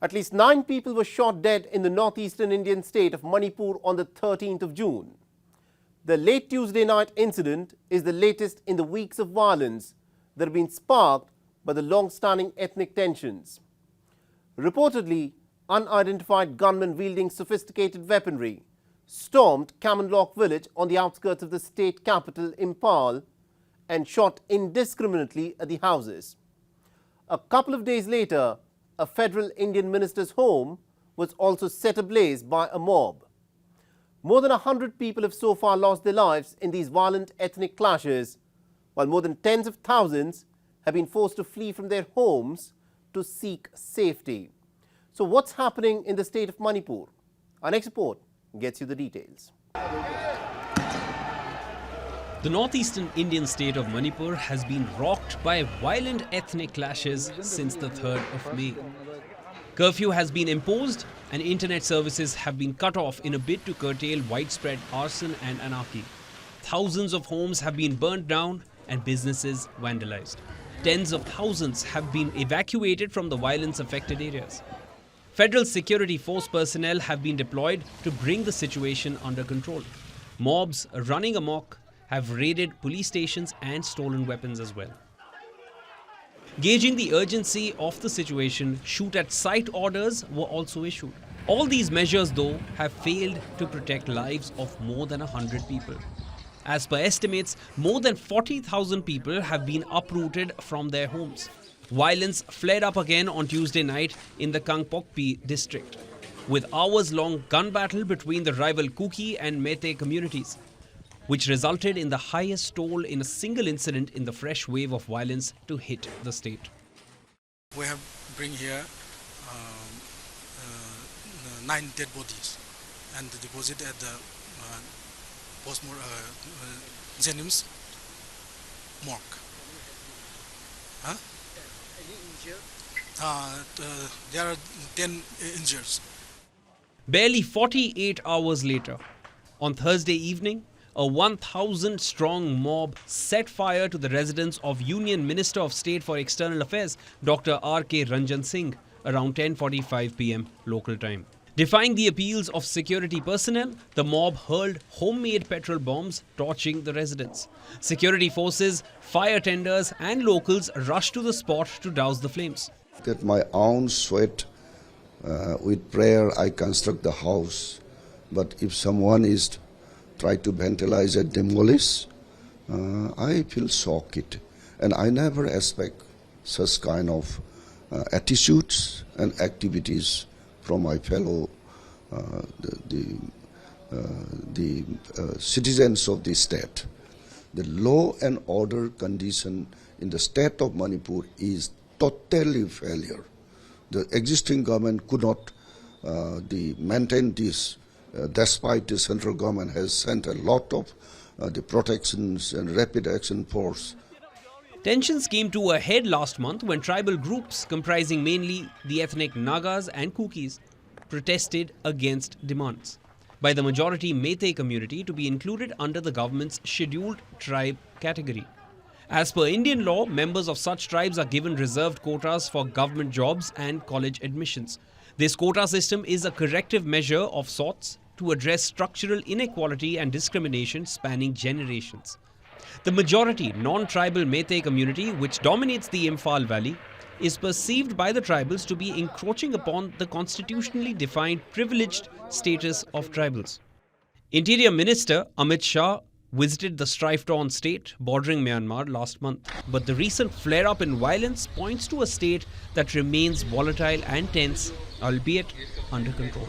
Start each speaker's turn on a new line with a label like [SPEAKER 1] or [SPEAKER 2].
[SPEAKER 1] At least 9 people were shot dead in the northeastern Indian state of Manipur on the 13th of June. The late Tuesday night incident is the latest in the weeks of violence that have been sparked by the long-standing ethnic tensions. Reportedly, unidentified gunmen wielding sophisticated weaponry stormed Kamenlok village on the outskirts of the state capital, Imphal, and shot indiscriminately at the houses. A couple of days later, a federal Indian minister's home was also set ablaze by a mob. More than 100 people have so far lost their lives in these violent ethnic clashes, while more than tens of thousands have been forced to flee from their homes to seek safety. So what's happening in the state of Manipur? Our next report gets you the details.
[SPEAKER 2] The northeastern Indian state of Manipur has been rocked by violent ethnic clashes since the 3rd of May. Curfew has been imposed and internet services have been cut off in a bid to curtail widespread arson and anarchy. Thousands of homes have been burnt down and businesses vandalized. Tens of thousands have been evacuated from the violence-affected areas. Federal security force personnel have been deployed to bring the situation under control. Mobs running amok have raided police stations and stolen weapons as well. Gauging the urgency of the situation, shoot-at-sight orders were also issued. All these measures, though, have failed to protect lives of more than 100 people. As per estimates, more than 40,000 people have been uprooted from their homes. Violence flared up again on Tuesday night in the Kangpokpi district, with hours-long gun battle between the rival Kuki and Meitei communities, which resulted in the highest toll in a single incident in the fresh wave of violence to hit the state.
[SPEAKER 3] We have bring here 9 dead bodies and deposit at the Jennings morgue. Huh? There are 10 injured.
[SPEAKER 2] Barely 48 hours later, on Thursday evening, a 1,000-strong mob set fire to the residence of Union Minister of State for External Affairs, Dr. R.K. Ranjan Singh, around 10:45 p.m. local time. Defying the appeals of security personnel, the mob hurled homemade petrol bombs, torching the residence. Security forces, fire tenders and locals rushed to the spot to douse the flames.
[SPEAKER 4] That my own sweat, with prayer, I construct the house. But if someone is try to vandalize and demolish, I feel shocked. And I never expect such kind of attitudes and activities from my fellow citizens of the state. The law and order condition in the state of Manipur is totally failure. The existing government could not maintain this. Despite the central government has sent a lot of the protections and rapid action force.
[SPEAKER 2] Tensions came to a head last month when tribal groups comprising mainly the ethnic Nagas and Kukis protested against demands by the majority Meitei community to be included under the government's scheduled tribe category. As per Indian law, members of such tribes are given reserved quotas for government jobs and college admissions. This quota system is a corrective measure of sorts to address structural inequality and discrimination spanning generations. The majority non-tribal Meitei community, which dominates the Imphal Valley, is perceived by the tribals to be encroaching upon the constitutionally defined privileged status of tribals. Interior Minister Amit Shah visited the strife-torn state bordering Myanmar last month, but the recent flare-up in violence points to a state that remains volatile and tense, albeit under control.